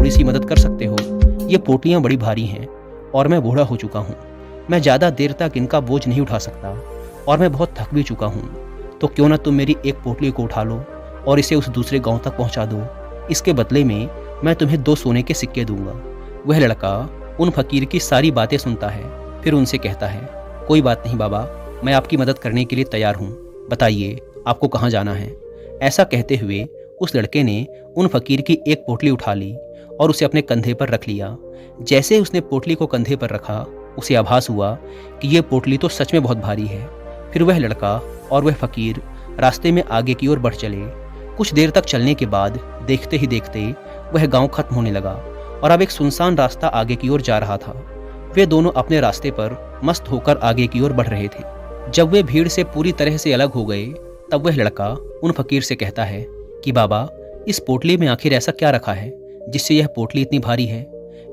थोड़ी सी मदद कर सकते हो? ये पोटलियाँ बड़ी भारी हैं और मैं बूढ़ा हो चुका हूँ। मैं ज़्यादा देर तक इनका बोझ नहीं उठा सकता और मैं बहुत थक भी चुका हूँ। तो क्यों ना तुम मेरी एक पोटली को उठा लो और इसे उस दूसरे गांव तक पहुंचा दो। इसके बदले में मैं तुम्हें 2 सोने के सिक्के दूंगा। वह लड़का उन फकीर की सारी बातें सुनता है, फिर उनसे कहता है, कोई बात नहीं बाबा, मैं आपकी मदद करने के लिए तैयार हूँ। बताइए आपको कहाँ जाना है? ऐसा कहते हुए उस लड़के ने उन फकीर की एक पोटली उठा ली और उसे अपने कंधे पर रख लिया। जैसे उसने पोटली को कंधे पर रखा, उसे आभास हुआ कि यह पोटली तो सच में बहुत भारी है। फिर वह लड़का और वह फकीर रास्ते में आगे की ओर बढ़ चले। कुछ देर तक चलने के बाद देखते ही देखते वह गांव खत्म होने लगा और अब एक सुनसान रास्ता आगे की ओर जा रहा था। वे दोनों अपने रास्ते पर मस्त होकर आगे की ओर बढ़ रहे थे। जब वे भीड़ से पूरी तरह से अलग हो गए, तब वह लड़का उन फकीर से कहता है कि बाबा, इस पोटली में आखिर ऐसा क्या रखा है जिससे यह पोटली इतनी भारी है?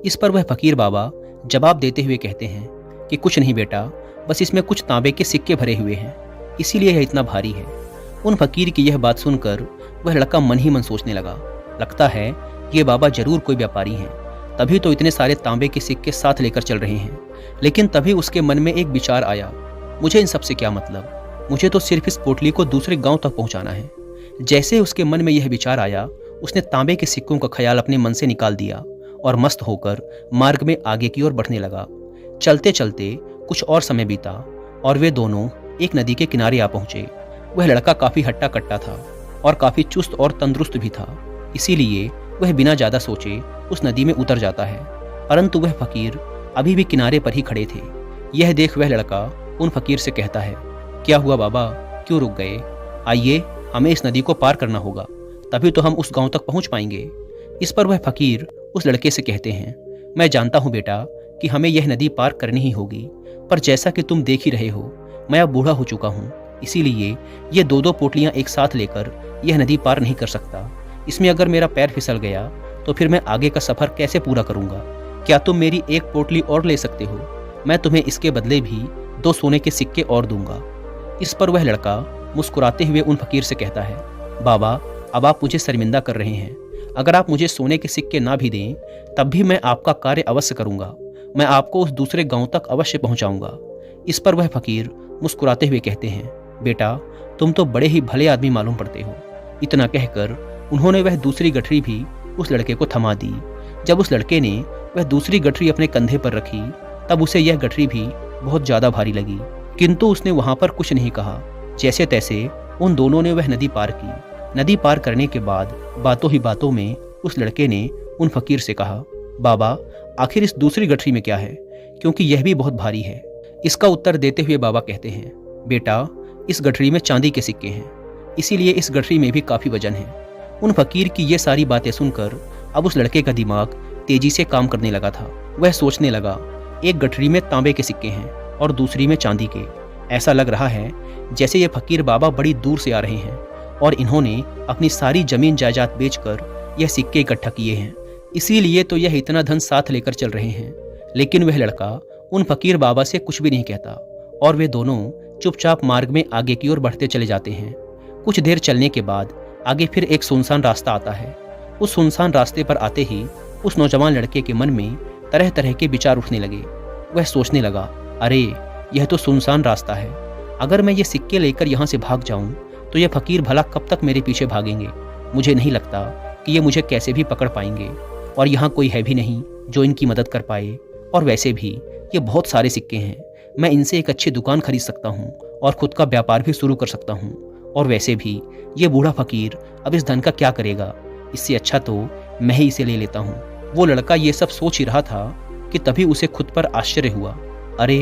इस पर वह फकीर बाबा जवाब देते हुए कहते हैं कि कुछ नहीं बेटा, बस इसमें कुछ तांबे के सिक्के भरे हुए हैं, इसीलिए यह इतना भारी है। उन फकीर की यह बात सुनकर वह लड़का मन ही मन सोचने लगा, लगता है ये बाबा जरूर कोई व्यापारी हैं, तभी तो इतने सारे तांबे के सिक्के साथ लेकर चल रहे हैं। लेकिन तभी उसके मन में एक विचार आया, मुझे इन सब से क्या मतलब, मुझे तो सिर्फ इस पोटली को दूसरे गांव तक पहुंचाना है। जैसे उसके मन में यह विचार आया, उसने तांबे के सिक्कों का ख्याल अपने मन से निकाल दिया और मस्त होकर मार्ग में आगे की ओर बढ़ने लगा। चलते चलते कुछ और समय बीता और वे दोनों एक नदी के किनारे आ पहुंचे। वह लड़का काफी हट्टा कट्टा था और काफी चुस्त और तंदुरुस्त भी था, इसीलिए वह बिना ज्यादा सोचे उस नदी में उतर जाता है। परंतु वह फकीर अभी भी किनारे पर ही खड़े थे। यह देख वह लड़का उन फकीर से कहता है, क्या हुआ बाबा, क्यों रुक गए? आइए, हमें इस नदी को पार करना होगा, तभी तो हम उस गांव तक पहुंच पाएंगे। इस पर वह फकीर उस लड़के से कहते हैं, मैं जानता हूं बेटा कि हमें यह नदी पार करनी ही होगी, पर जैसा कि तुम देख ही रहे हो, मैं अब बूढ़ा हो चुका हूं, इसीलिए ये 2-2 पोटलियां एक साथ लेकर यह नदी पार नहीं कर सकता। इसमें अगर मेरा पैर फिसल गया तो फिर मैं आगे का सफर कैसे पूरा करूंगा? क्या तुम मेरी एक पोटली और ले सकते हो? मैं तुम्हें इसके बदले भी 2 सोने के सिक्के और दूंगा। इस पर वह लड़का मुस्कुराते हुए उन फकीर से कहता है, बाबा, अब आप मुझे शर्मिंदा कर रहे हैं। अगर आप मुझे सोने के सिक्के ना भी दें, तब भी मैं आपका कार्य अवश्य करूंगा। मैं आपको उस दूसरे गांव तक अवश्य पहुंचाऊंगा। इस पर वह फकीर मुस्कुराते हुए कहते हैं, बेटा, तुम तो बड़े ही भले आदमी मालूम पड़ते हो। इतना कहकर उन्होंने वह दूसरी गठरी भी उस लड़के को थमा दी। जब उस लड़के ने वह दूसरी गठरी अपने कंधे पर रखी, तब उसे यह गठरी भी बहुत ज्यादा भारी लगी, किंतु उसने वहां पर कुछ नहीं कहा। जैसे तैसे उन दोनों ने वह नदी पार की। नदी पार करने के बाद बातों ही बातों में उस लड़के ने उन फकीर से कहा, बाबा, आखिर इस दूसरी गठरी में क्या है, क्योंकि यह भी बहुत भारी है। इसका उत्तर देते हुए बाबा कहते हैं, बेटा, इस गठरी में चांदी के सिक्के हैं, इसीलिए इस गठरी में भी काफी वजन है। उन फकीर की ये सारी बातें सुनकर अब उस लड़के का दिमाग तेजी से काम करने लगा था। वह सोचने लगा, एक गठरी में तांबे के सिक्के हैं और दूसरी में चांदी के। ऐसा लग रहा है जैसे ये फकीर बाबा बड़ी दूर से आ रहे हैं और इन्होंने अपनी सारी जमीन जायदाद बेचकर यह सिक्के इकट्ठा किए हैं, इसीलिए तो यह इतना धन साथ लेकर चल रहे हैं। लेकिन वह लड़का उन फकीर बाबा से कुछ भी नहीं कहता और वे दोनों चुपचाप मार्ग में आगे की ओर बढ़ते चले जाते हैं। कुछ देर चलने के बाद आगे फिर एक सुनसान रास्ता आता है। उस सुनसान रास्ते पर आते ही उस नौजवान लड़के के मन में तरह तरह के विचार उठने लगे। वह सोचने लगा, अरे, यह तो सुनसान रास्ता है। अगर मैं ये सिक्के लेकर यहाँ से भाग जाऊं तो ये फकीर भला कब तक मेरे पीछे भागेंगे? मुझे नहीं लगता कि ये मुझे कैसे भी पकड़ पाएंगे और यहाँ कोई है भी नहीं जो इनकी मदद कर पाए। और वैसे भी ये बहुत सारे सिक्के हैं, मैं इनसे एक अच्छी दुकान खरीद सकता हूँ और खुद का व्यापार भी शुरू कर सकता हूँ। और वैसे भी ये बूढ़ा फकीर अब इस धन का क्या करेगा? इससे अच्छा तो मैं ही इसे ले लेता हूँ। वो लड़का ये सब सोच ही रहा था कि तभी उसे खुद पर आश्चर्य हुआ, अरे,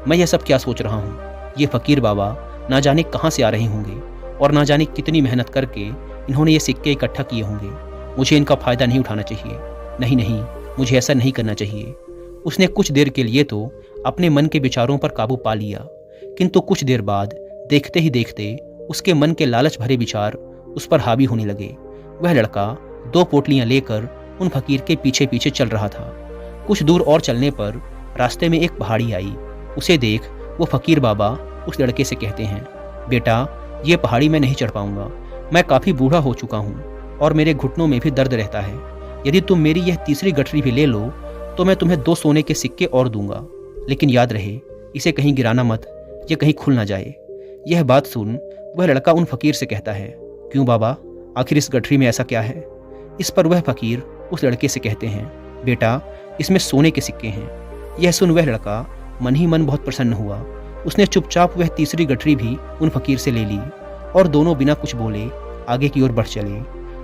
मैं यह सब क्या सोच रहा हूँ? ये फकीर बाबा ना जाने कहाँ से आ रहे होंगे और ना जाने कितनी मेहनत करके इन्होंने ये सिक्के इकट्ठा किए होंगे। मुझे इनका फायदा नहीं उठाना चाहिए। नहीं नहीं, मुझे ऐसा नहीं करना चाहिए। उसने कुछ देर के लिए तो अपने मन के विचारों पर काबू पा लिया, किंतु कुछ देर बाद देखते ही देखते उसके मन के लालच भरे विचार उस पर हावी होने लगे। वह लड़का 2 पोटलियां लेकर उन फकीर के पीछे पीछे चल रहा था। कुछ दूर और चलने पर रास्ते में एक पहाड़ी आई। उसे देख वो फकीर बाबा उस लड़के से कहते हैं, बेटा, ये पहाड़ी मैं नहीं चढ़ पाऊंगा। मैं काफ़ी बूढ़ा हो चुका हूँ और मेरे घुटनों में भी दर्द रहता है। यदि तुम मेरी यह तीसरी गठरी भी ले लो तो मैं तुम्हें 2 सोने के सिक्के और दूंगा, लेकिन याद रहे इसे कहीं गिराना मत, ये कहीं खुल ना जाए। यह बात सुन वह लड़का उन फकीर से कहता है, क्यों बाबा, आखिर इस गठरी में ऐसा क्या है? इस पर वह फकीर उस लड़के से कहते हैं, बेटा, इसमें सोने के सिक्के हैं। यह सुन वह लड़का मन ही मन बहुत प्रसन्न हुआ। उसने चुपचाप वह तीसरी गठरी भी उन फकीर से ले ली और दोनों बिना कुछ बोले आगे की ओर बढ़ चले।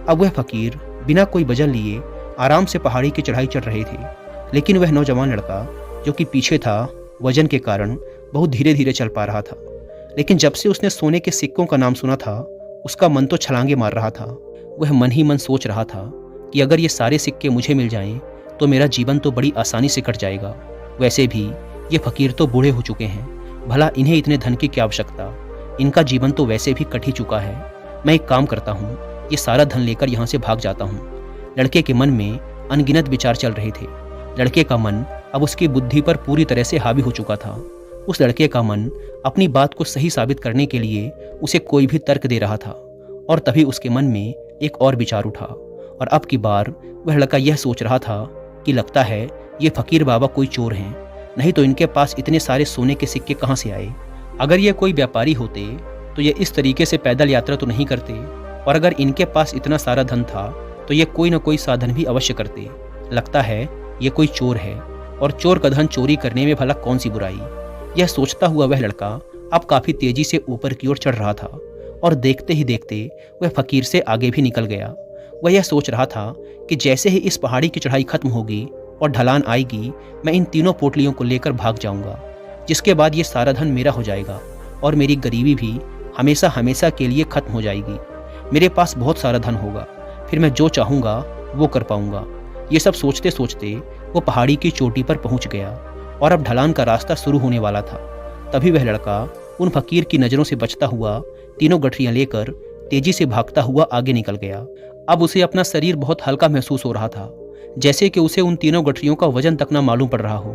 अब वह फकीर बिना कोई वजह लिए आराम से पहाड़ी की चढ़ाई चढ़ रहे थे, लेकिन वह नौजवान लड़का जो कि पीछे था, वजन के कारण बहुत धीरे धीरे चल पा रहा था। लेकिन जब से उसने सोने के सिक्कों का नाम सुना था, उसका मन तो छलांगे मार रहा था। वह मन ही मन सोच रहा था कि अगर ये सारे सिक्के मुझे मिल जाएं तो मेरा जीवन तो बड़ी आसानी से कट जाएगा। वैसे भी ये फकीर तो बूढ़े हो चुके हैं, भला इन्हें इतने धन की क्या आवश्यकता, इनका जीवन तो वैसे भी कट ही चुका है। मैं एक काम करता हूँ, ये सारा धन लेकर यहाँ से भाग जाता हूँ। लड़के के मन में अनगिनत विचार चल रहे थे। लड़के का मन अब उसकी बुद्धि पर पूरी तरह से हावी हो चुका था। उस लड़के का मन अपनी बात को सही साबित करने के लिए उसे कोई भी तर्क दे रहा था। और तभी उसके मन में एक और विचार उठा, और अब की बार वह लड़का यह सोच रहा था कि लगता है ये फकीर बाबा कोई चोर हैं, नहीं तो इनके पास इतने सारे सोने के सिक्के कहाँ से आए। अगर ये कोई व्यापारी होते तो ये इस तरीके से पैदल यात्रा तो नहीं करते, और अगर इनके पास इतना सारा धन था तो ये कोई न कोई साधन भी अवश्य करते। लगता है ये कोई चोर है, और चोर का धन चोरी करने में भला कौन सी बुराई। यह सोचता हुआ वह लड़का अब काफी तेजी से ऊपर की ओर चढ़ रहा था, और देखते ही देखते वह फकीर से आगे भी निकल गया। वह यह सोच रहा था कि जैसे ही इस पहाड़ी की चढ़ाई खत्म होगी और ढलान आएगी, मैं इन तीनों पोटलियों को लेकर भाग जाऊंगा, जिसके बाद ये सारा धन मेरा हो जाएगा और मेरी गरीबी भी हमेशा हमेशा के लिए खत्म हो जाएगी। मेरे पास बहुत सारा धन होगा, फिर मैं जो चाहूँगा वो कर पाऊंगा। ये सब सोचते सोचते वो पहाड़ी की चोटी पर पहुंच गया, और अब ढलान का रास्ता शुरू होने वाला था। तभी वह लड़का उन फकीर की नज़रों से बचता हुआ तीनों गठरियां लेकर तेजी से भागता हुआ आगे निकल गया। अब उसे अपना शरीर बहुत हल्का महसूस हो रहा था, जैसे कि उसे उन तीनों गठरियों का वजन तक ना मालूम पड़ रहा हो।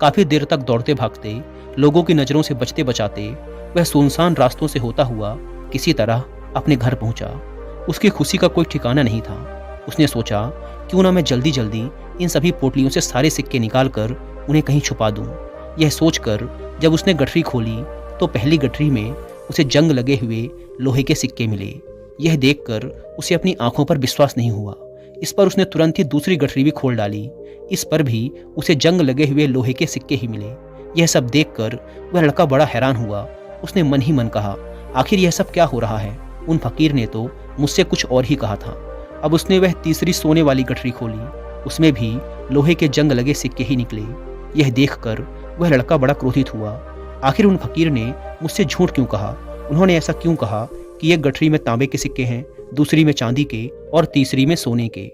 काफी देर तक दौड़ते भागते, लोगों की नज़रों से बचते बचाते वह सुनसान रास्तों से होता हुआ किसी तरह अपने घर पहुंचा। उसकी खुशी का कोई ठिकाना नहीं था। उसने सोचा, क्यों ना मैं जल्दी जल्दी इन सभी पोटलियों से सारे सिक्के निकालकर उन्हें कहीं छुपा दूं। यह सोचकर जब उसने गठरी खोली तो पहली गठरी में उसे जंग लगे हुए लोहे के सिक्के मिले। यह देखकर उसे अपनी आंखों पर विश्वास नहीं हुआ। इस पर उसने तुरंत ही दूसरी गठरी भी खोल डाली। इस पर भी उसे जंग लगे हुए लोहे के सिक्के ही मिले। यह सब देखकर वह लड़का बड़ा हैरान हुआ। उसने मन ही मन कहा, आखिर यह सब क्या हो रहा है? उन फकीर ने तो मुझसे कुछ और ही कहा था। अब उसने वह तीसरी सोने वाली गठरी खोली, उसमें भी लोहे के जंग लगे सिक्के ही निकले। यह देखकर वह लड़का बड़ा क्रोधित हुआ। आखिर उन फकीर ने मुझसे झूठ क्यों कहा? उन्होंने ऐसा क्यों कहा कि एक गठरी में तांबे के सिक्के हैं, दूसरी में चांदी के और तीसरी में सोने के?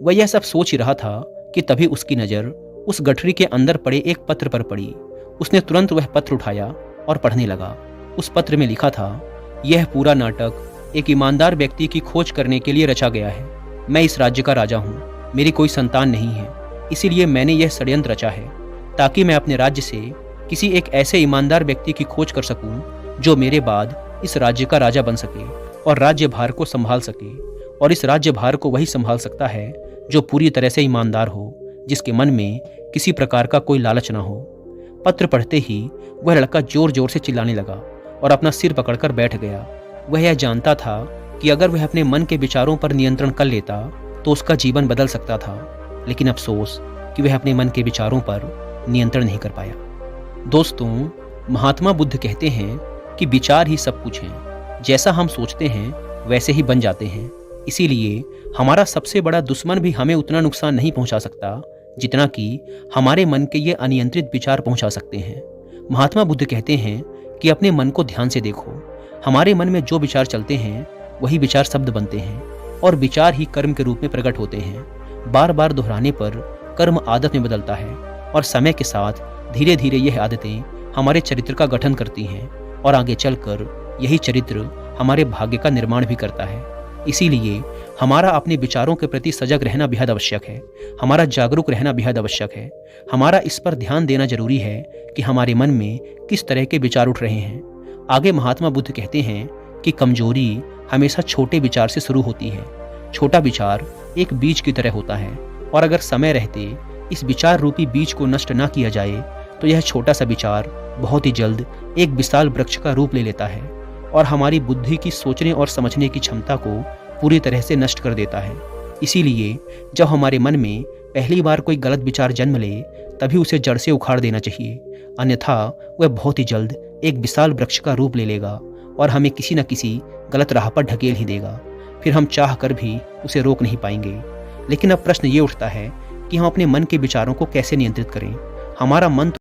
वह यह सब सोच ही रहा था कि तभी उसकी नज़र उस गठरी के अंदर पड़े एक पत्र पर पड़ी। उसने तुरंत वह पत्र उठाया और पढ़ने लगा। उस पत्र में लिखा था, यह पूरा नाटक एक ईमानदार व्यक्ति की खोज करने के लिए रचा गया है। मैं इस राज्य का राजा हूँ, मेरी कोई संतान नहीं है, इसीलिए मैंने यह षड्यंत्र रचा है ताकि मैं अपने राज्य से किसी एक ऐसे ईमानदार व्यक्ति की खोज कर सकूं जो मेरे बाद इस राज्य का राजा बन सके और राज्य भार को संभाल सके। और इस राज्य भार को वही संभाल सकता है जो पूरी तरह से ईमानदार हो, जिसके मन में किसी प्रकार का कोई लालच ना हो। पत्र पढ़ते ही वह लड़का जोर जोर से चिल्लाने लगा और अपना सिर पकड़कर बैठ गया। वह यह जानता था कि अगर वह अपने मन के विचारों पर नियंत्रण कर लेता तो उसका जीवन बदल सकता था, लेकिन अफसोस कि वह अपने मन के विचारों पर नियंत्रण नहीं कर पाया। दोस्तों, महात्मा बुद्ध कहते हैं कि विचार ही सब कुछ हैं। जैसा हम सोचते हैं वैसे ही बन जाते हैं। इसीलिए हमारा सबसे बड़ा दुश्मन भी हमें उतना नुकसान नहीं पहुंचा सकता जितना कि हमारे मन के ये अनियंत्रित विचार पहुंचा सकते हैं। महात्मा बुद्ध कहते हैं कि अपने मन को ध्यान से देखो। हमारे मन में जो विचार चलते हैं वही विचार शब्द बनते हैं, और विचार ही कर्म के रूप में प्रकट होते हैं। बार बार दोहराने पर कर्म आदत में बदलता है, और समय के साथ धीरे धीरे यह आदतें हमारे चरित्र का गठन करती हैं, और आगे चलकर यही चरित्र हमारे भाग्य का निर्माण भी करता है। इसीलिए हमारा अपने विचारों के प्रति सजग रहना बेहद आवश्यक है। हमारा जागरूक रहना बेहद आवश्यक है। हमारा इस पर ध्यान देना जरूरी है कि हमारे मन में किस तरह के विचार उठ रहे हैं। आगे महात्मा बुद्ध कहते हैं कि कमजोरी हमेशा छोटे विचार से शुरू होती है, छोटा विचार एक बीज की तरह होता है, और अगर समय रहते इस विचार रूपी बीज को नष्ट ना किया जाए तो यह छोटा सा विचार बहुत ही जल्द एक विशाल वृक्ष का रूप ले लेता है और हमारी बुद्धि की सोचने और समझने की क्षमता को पूरी तरह से नष्ट कर देता है। इसीलिए जब हमारे मन में पहली बार कोई गलत विचार जन्म ले तभी उसे जड़ से उखाड़ देना चाहिए, अन्यथा वह बहुत ही जल्द एक विशाल वृक्ष का रूप ले लेगा और हमें किसी न किसी गलत राह पर ढकेल ही देगा। फिर हम चाह कर भी उसे रोक नहीं पाएंगे। लेकिन अब प्रश्न ये उठता है कि हम अपने मन के विचारों को कैसे नियंत्रित करें। हमारा मन